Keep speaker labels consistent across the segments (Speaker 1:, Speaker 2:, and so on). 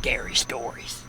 Speaker 1: scary stories.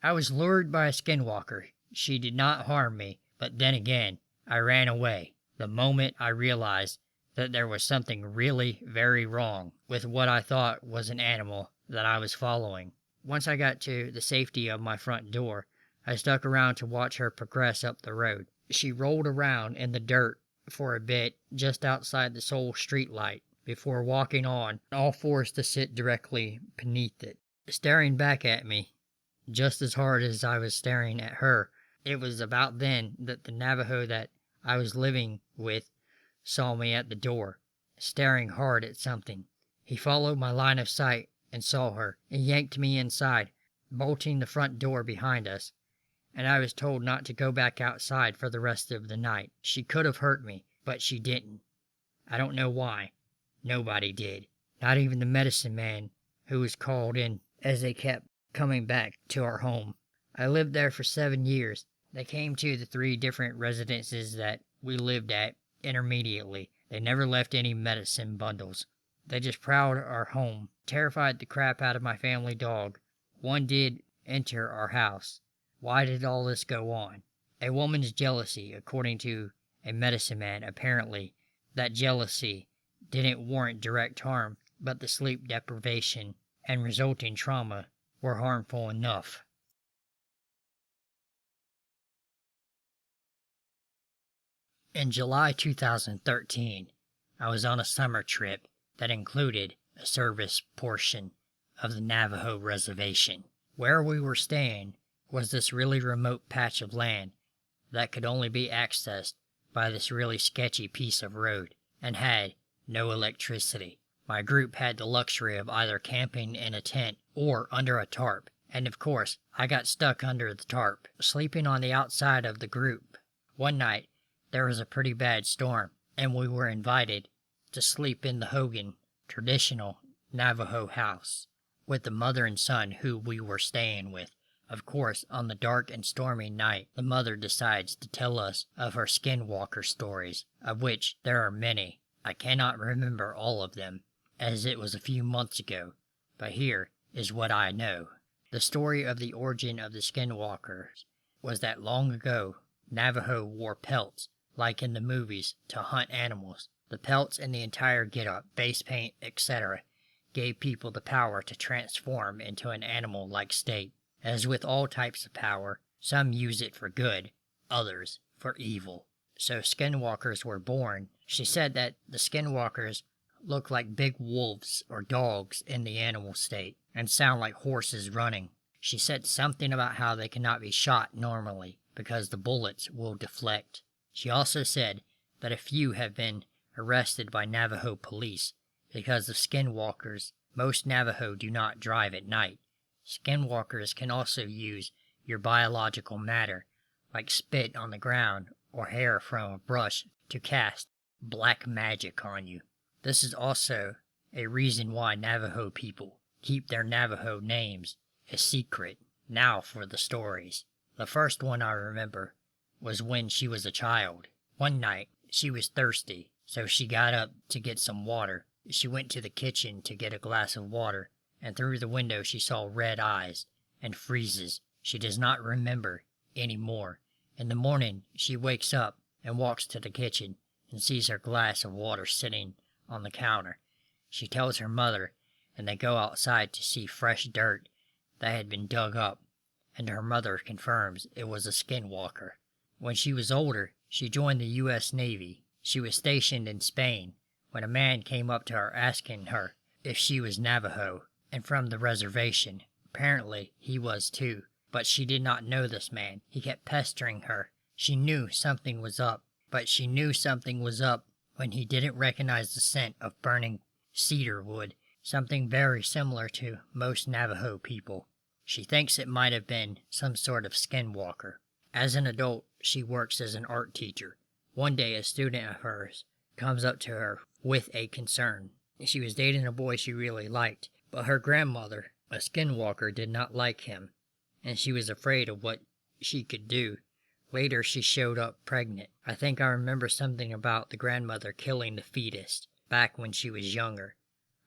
Speaker 1: I was lured by a skinwalker. She did not harm me, but then again, I ran away the moment I realized that there was something really very wrong with what I thought was an animal that I was following. Once I got to the safety of my front door, I stuck around to watch her progress up the road. She rolled around in the dirt for a bit just outside the sole street light before walking on all fours to sit directly beneath it, staring back at me just as hard as I was staring at her. It was about then that the Navajo that I was living with saw me at the door, staring hard at something. He followed my line of sight and saw her, and yanked me inside, bolting the front door behind us, and I was told not to go back outside for the rest of the night. She could have hurt me, but she didn't. I don't know why. Nobody did. Not even the medicine man who was called in as they kept coming back to our home. I lived there for 7 years. They came to the 3 different residences that we lived at intermediately. They never left any medicine bundles. They just prowled our home, terrified the crap out of my family dog. One did enter our house. Why did all this go on? A woman's jealousy, according to a medicine man. Apparently, that jealousy didn't warrant direct harm, but the sleep deprivation and resulting trauma were harmful enough. In July 2013, I was on a summer trip that included a service portion of the Navajo reservation. Where we were staying was this really remote patch of land that could only be accessed by this really sketchy piece of road and had no electricity. My group had the luxury of either camping in a tent or under a tarp, and of course, I got stuck under the tarp, sleeping on the outside of the group. One night, there was a pretty bad storm, and we were invited to sleep in the Hogan, traditional Navajo house, with the mother and son who we were staying with. Of course, on the dark and stormy night, the mother decides to tell us of her skinwalker stories, of which there are many. I cannot remember all of them, as it was a few months ago, but here is what I know. The story of the origin of the skinwalkers was that long ago, Navajo wore pelts, like in the movies, to hunt animals. The pelts and the entire getup, face paint, etc., gave people the power to transform into an animal-like state. As with all types of power, some use it for good, others for evil. So skinwalkers were born. She said that the skinwalkers look like big wolves or dogs in the animal state, and sound like horses running. She said something about how they cannot be shot normally, because the bullets will deflect. She also said that a few have been arrested by Navajo police because of skinwalkers. Most Navajo do not drive at night. Skinwalkers can also use your biological matter, like spit on the ground or hair from a brush, to cast black magic on you. This is also a reason why Navajo people keep their Navajo names a secret. Now for the stories. The first one I remember was when she was a child. One night, she was thirsty, so she got up to get some water. She went to the kitchen to get a glass of water, and through the window she saw red eyes and freezes. She does not remember any more. In the morning, she wakes up and walks to the kitchen and sees her glass of water sitting on the counter. She tells her mother, and they go outside to see fresh dirt that had been dug up, and her mother confirms it was a skinwalker. When she was older, she joined the U.S. Navy. She was stationed in Spain when a man came up to her asking her if she was Navajo and from the reservation. Apparently, he was too, but she did not know this man. He kept pestering her. She knew something was up, but she knew something was up when he didn't recognize the scent of burning cedar wood, something very similar to most Navajo people. She thinks it might have been some sort of skinwalker. As an adult, she works as an art teacher. One day, a student of hers comes up to her with a concern. She was dating a boy she really liked, but her grandmother, a skinwalker, did not like him, and she was afraid of what she could do. Later, she showed up pregnant. I think I remember something about the grandmother killing the fetus back when she was younger.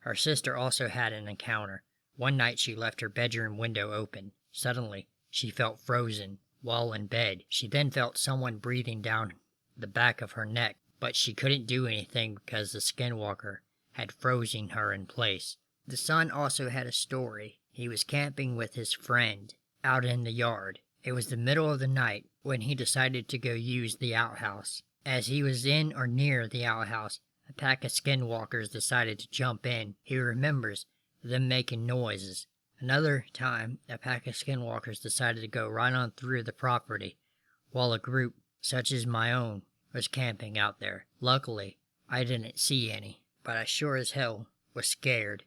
Speaker 1: Her sister also had an encounter. One night she left her bedroom window open. Suddenly, she felt frozen while in bed. She then felt someone breathing down the back of her neck, but she couldn't do anything because the skinwalker had frozen her in place. The son also had a story. He was camping with his friend out in the yard. It was the middle of the night when he decided to go use the outhouse. As he was in or near the outhouse, a pack of skinwalkers decided to jump in. He remembers them making noises. Another time, a pack of skinwalkers decided to go right on through the property, while a group, such as my own, was camping out there. Luckily, I didn't see any, but I sure as hell was scared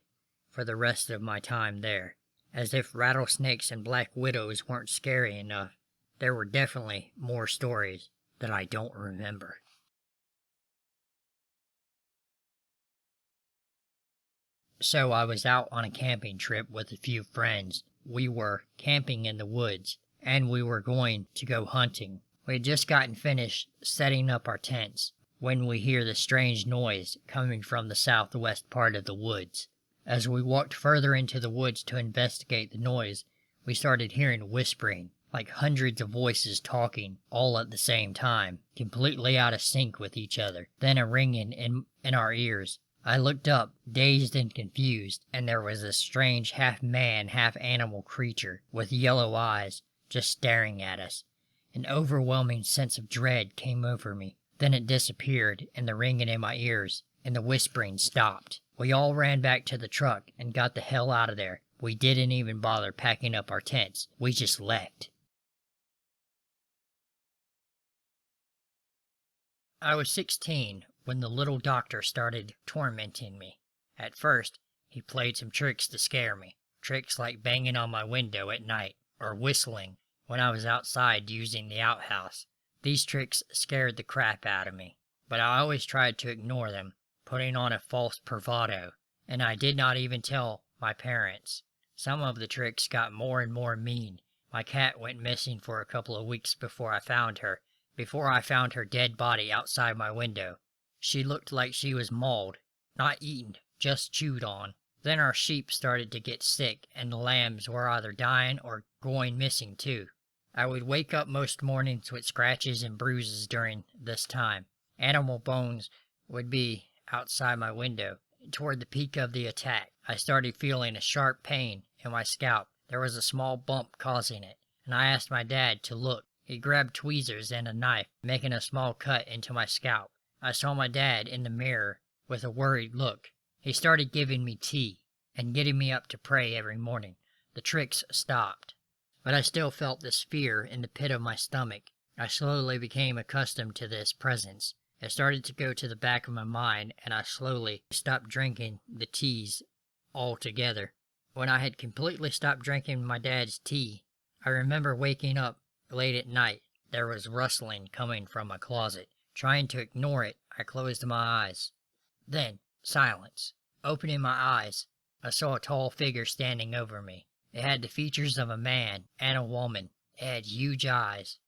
Speaker 1: for the rest of my time there. As if rattlesnakes and black widows weren't scary enough, there were definitely more stories that I don't remember. So I was out on a camping trip with a few friends. We were camping in the woods, and we were going to go hunting. We had just gotten finished setting up our tents when we hear the strange noise coming from the southwest part of the woods. As we walked further into the woods to investigate the noise, we started hearing whispering, like hundreds of voices talking all at the same time, completely out of sync with each other, then a ringing in our ears. I looked up, dazed and confused, and there was a strange half-man, half-animal creature with yellow eyes just staring at us. An overwhelming sense of dread came over me. Then it disappeared, and the ringing in my ears and the whispering stopped. We all ran back to the truck and got the hell out of there. We didn't even bother packing up our tents. We just left. I was 16 when the little doctor started tormenting me. At first, he played some tricks to scare me. Tricks like banging on my window at night or whistling when I was outside using the outhouse. These tricks scared the crap out of me, but I always tried to ignore them, putting on a false bravado, and I did not even tell my parents. Some of the tricks got more and more mean. My cat went missing for a couple of weeks before I found her dead body outside my window. She looked like she was mauled, not eaten, just chewed on. Then our sheep started to get sick, and the lambs were either dying or going missing too. I would wake up most mornings with scratches and bruises during this time. Animal bones would be outside my window. Toward the peak of the attack, I started feeling a sharp pain in my scalp. There was a small bump causing it, and I asked my dad to look. He grabbed tweezers and a knife, making a small cut into my scalp. I saw my dad in the mirror with a worried look. He started giving me tea and getting me up to pray every morning. The tricks stopped, but I still felt this fear in the pit of my stomach. I slowly became accustomed to this presence. It started to go to the back of my mind, and I slowly stopped drinking the teas altogether. When I had completely stopped drinking my dad's tea, I remember waking up late at night. There was rustling coming from my closet. Trying to ignore it, I closed my eyes. Then, silence. Opening my eyes, I saw a tall figure standing over me. It had the features of a man and a woman. It had huge eyes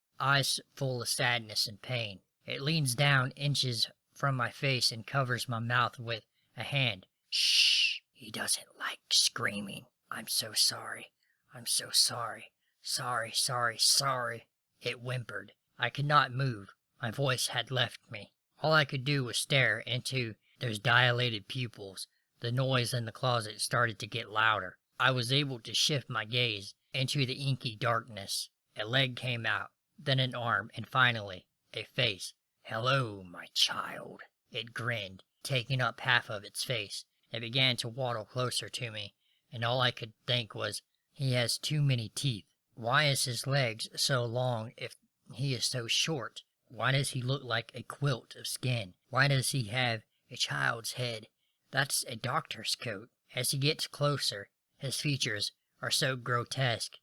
Speaker 1: full of sadness and pain. It leans down inches from my face and covers my mouth with a hand. Shh, he doesn't like screaming. I'm so sorry. I'm so sorry. Sorry, sorry, sorry. It whimpered. I could not move. My voice had left me. All I could do was stare into those dilated pupils. The noise in the closet started to get louder. I was able to shift my gaze into the inky darkness. A leg came out, then an arm, and finally, a face. Hello, my child. It grinned, taking up half of its face. It began to waddle closer to me, and all I could think was, he has too many teeth. Why is his legs so long if he is so short? Why does he look like a quilt of skin? Why does he have a child's head? That's a doctor's coat. As he gets closer, his features are so grotesque.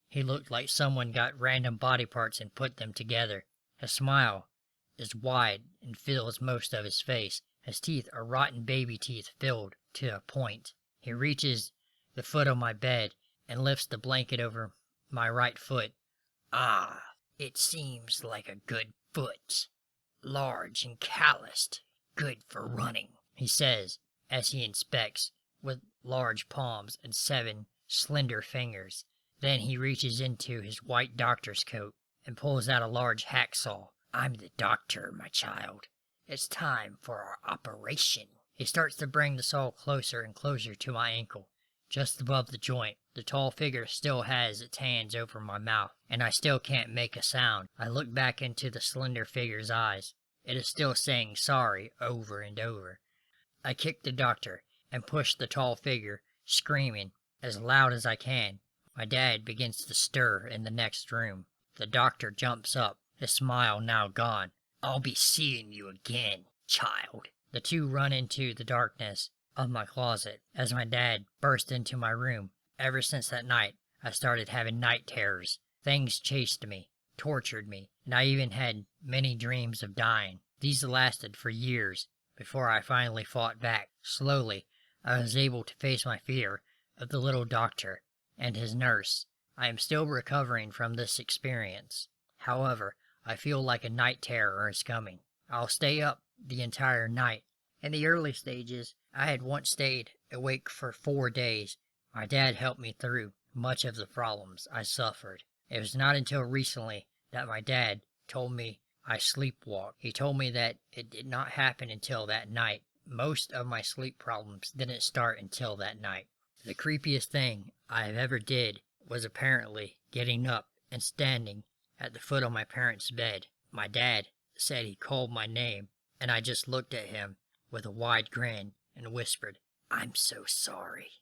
Speaker 1: He looked like someone got random body parts and put them together. His smile is wide and fills most of his face. His teeth are rotten baby teeth filled to a point. He reaches the foot of my bed and lifts the blanket over my right foot. Ah, it seems like a good foot. Large and calloused. Good for running, he says as he inspects with large palms and 7 slender fingers. Then he reaches into his white doctor's coat and pulls out a large hacksaw. "I'm the doctor, my child. It's time for our operation." He starts to bring the saw closer and closer to my ankle, just above the joint. The tall figure still has its hands over my mouth, and I still can't make a sound. I look back into the slender figure's eyes. It is still saying sorry over and over. I kick the doctor and push the tall figure, screaming as loud as I can. My dad begins to stir in the next room. The doctor jumps up, his smile now gone. "I'll be seeing you again, child." The two run into the darkness of my closet as my dad burst into my room. Ever since that night, I started having night terrors. Things chased me, tortured me, and I even had many dreams of dying. These lasted for years before I finally fought back. Slowly, I was able to face my fear of the little doctor and his nurse. I am still recovering from this experience. However, I feel like a night terror is coming. I'll stay up the entire night. In the early stages, I had once stayed awake for 4 days. My dad helped me through much of the problems I suffered. It was not until recently that my dad told me I sleepwalked. He told me that it did not happen until that night. Most of my sleep problems didn't start until that night. The creepiest thing I have ever did was apparently getting up and standing at the foot of my parents' bed. My dad said he called my name, and I just looked at him with a wide grin and whispered, "I'm so sorry."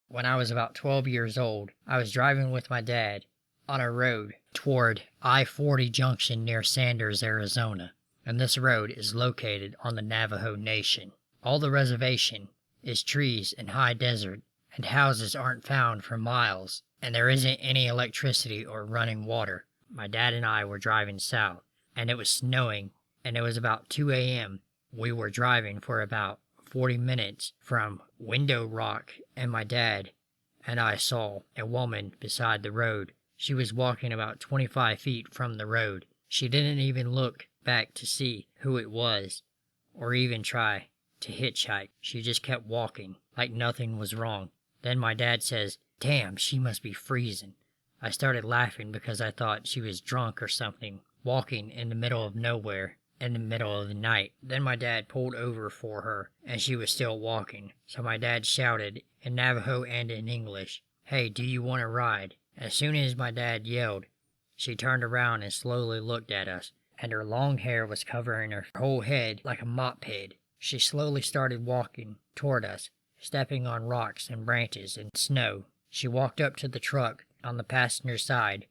Speaker 1: When I was about 12 years old, I was driving with my dad on a road toward I-40 Junction near Sanders, Arizona, and this road is located on the Navajo Nation. All the reservation is trees and high desert, and houses aren't found for miles, and there isn't any electricity or running water. My dad and I were driving south, and it was snowing, and it was about 2 a.m. We were driving for about 40 minutes from Window Rock, and my dad and I saw a woman beside the road. She was walking about 25 feet from the road. She didn't even look back to see who it was, or even try to hitchhike. She just kept walking, like nothing was wrong. Then my dad says, "Damn, she must be freezing." I started laughing because I thought she was drunk or something, walking in the middle of nowhere in the middle of the night. Then my dad pulled over for her, and she was still walking. So my dad shouted in Navajo and in English, "Hey, do you want to ride?" As soon as my dad yelled, she turned around and slowly looked at us, and her long hair was covering her whole head like a mop head. She slowly started walking toward us, stepping on rocks and branches and snow. She walked up to the truck on the passenger side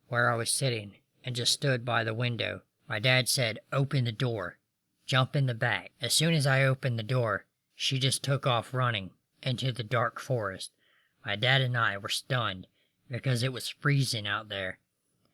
Speaker 1: where I was sitting and just stood by the window. My dad said, "Open the door. Jump in the back." As soon as I opened the door, she just took off running into the dark forest. My dad and I were stunned because it was freezing out there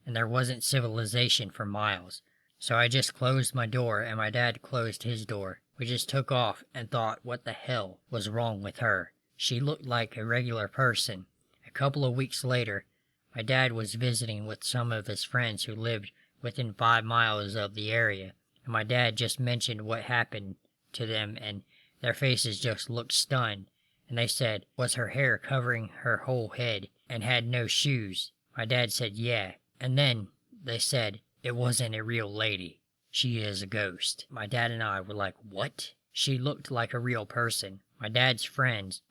Speaker 1: and there wasn't civilization for miles. So I just closed my door and my dad closed his door. We just took off and thought what the hell was wrong with her. She looked like a regular person. A couple of weeks later, my dad was visiting with some of his friends who lived within 5 miles of the area, and my dad just mentioned what happened to them, and their faces just looked stunned, and they said, "Was her hair covering her whole head and had no shoes?" My dad said, "Yeah," and then they said, "It wasn't a real lady. She is a ghost." My dad and I were like, "What?" She looked like a real person. My dad's friends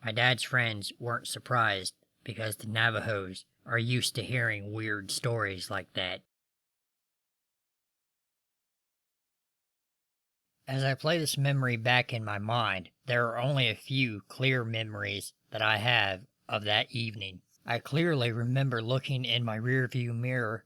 Speaker 1: weren't surprised because the Navajos are used to hearing weird stories like that. As I play this memory back in my mind, there are only a few clear memories that I have of that evening. I clearly remember looking in my rearview mirror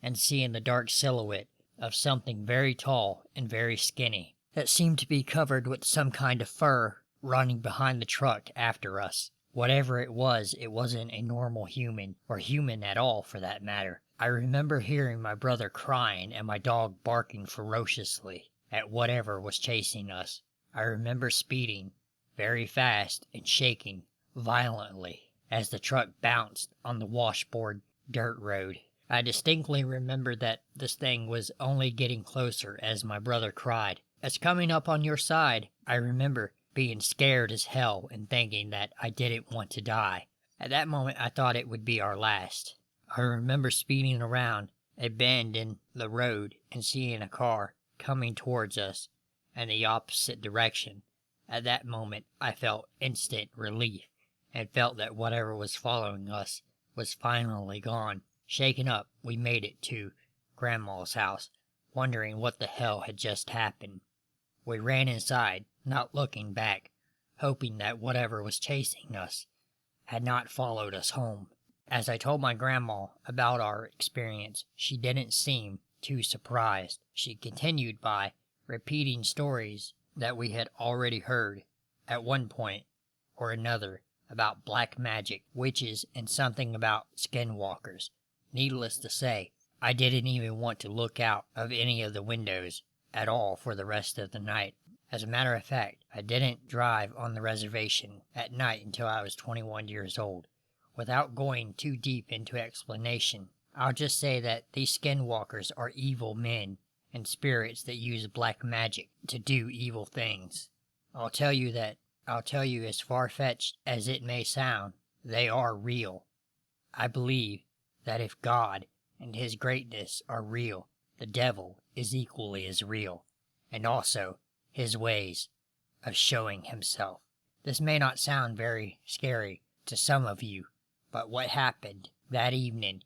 Speaker 1: and seeing the dark silhouette of something very tall and very skinny that seemed to be covered with some kind of fur running behind the truck after us. Whatever it wasn't a normal human, or human at all for that matter. I remember hearing my brother crying and my dog barking ferociously at whatever was chasing us. I remember speeding very fast and shaking violently as the truck bounced on the washboard dirt road. I distinctly remember that this thing was only getting closer as my brother cried. It's coming up on your side." I remember being scared as hell and thinking that I didn't want to die. At that moment, I thought it would be our last. I remember speeding around a bend in the road and seeing a car coming towards us in the opposite direction. At that moment, I felt instant relief and felt that whatever was following us was finally gone. Shaken up, we made it to Grandma's house, wondering what the hell had just happened. We ran inside, not looking back, hoping that whatever was chasing us had not followed us home. As I told my grandma about our experience, she didn't seem too surprised. She continued by repeating stories that we had already heard at one point or another about black magic, witches, and something about skinwalkers. Needless to say, I didn't even want to look out of any of the windows at all for the rest of the night. As a matter of fact, I didn't drive on the reservation at night until I was 21 years old. Without going too deep into explanation, I'll just say that these skinwalkers are evil men and spirits that use black magic to do evil things. I'll tell you, as far-fetched as it may sound, they are real. I believe that if God and his greatness are real, the devil is equally as real, and also his ways of showing himself. This may not sound very scary to some of you, but what happened that evening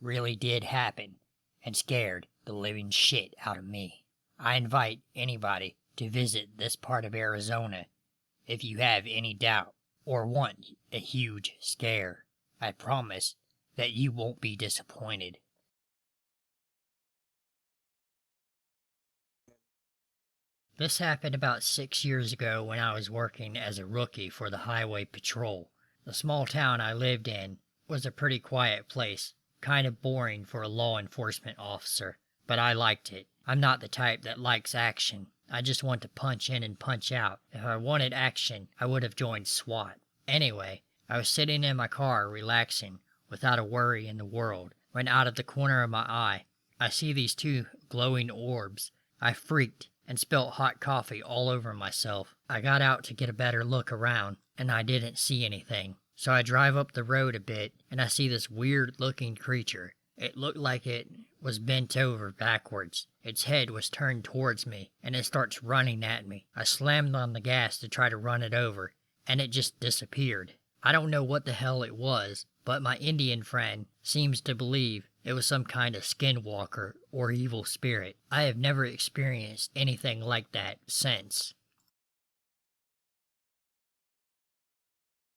Speaker 1: really did happen and scared the living shit out of me. I invite anybody to visit this part of Arizona if you have any doubt or want a huge scare. I promise that you won't be disappointed. This happened about 6 years ago when I was working as a rookie for the Highway Patrol. The small town I lived in was a pretty quiet place, kind of boring for a law enforcement officer, but I liked it. I'm not the type that likes action. I just want to punch in and punch out. If I wanted action, I would have joined SWAT. Anyway, I was sitting in my car relaxing without a worry in the world when out of the corner of my eye, I see these two glowing orbs. I freaked and spilt hot coffee all over myself. I got out to get a better look around, and I didn't see anything. So I drive up the road a bit, and I see this weird-looking creature. It looked like it was bent over backwards. Its head was turned towards me, and it starts running at me. I slammed on the gas to try to run it over, and it just disappeared. I don't know what the hell it was, but my Indian friend seems to believe it was some kind of skinwalker or evil spirit. I have never experienced anything like that since.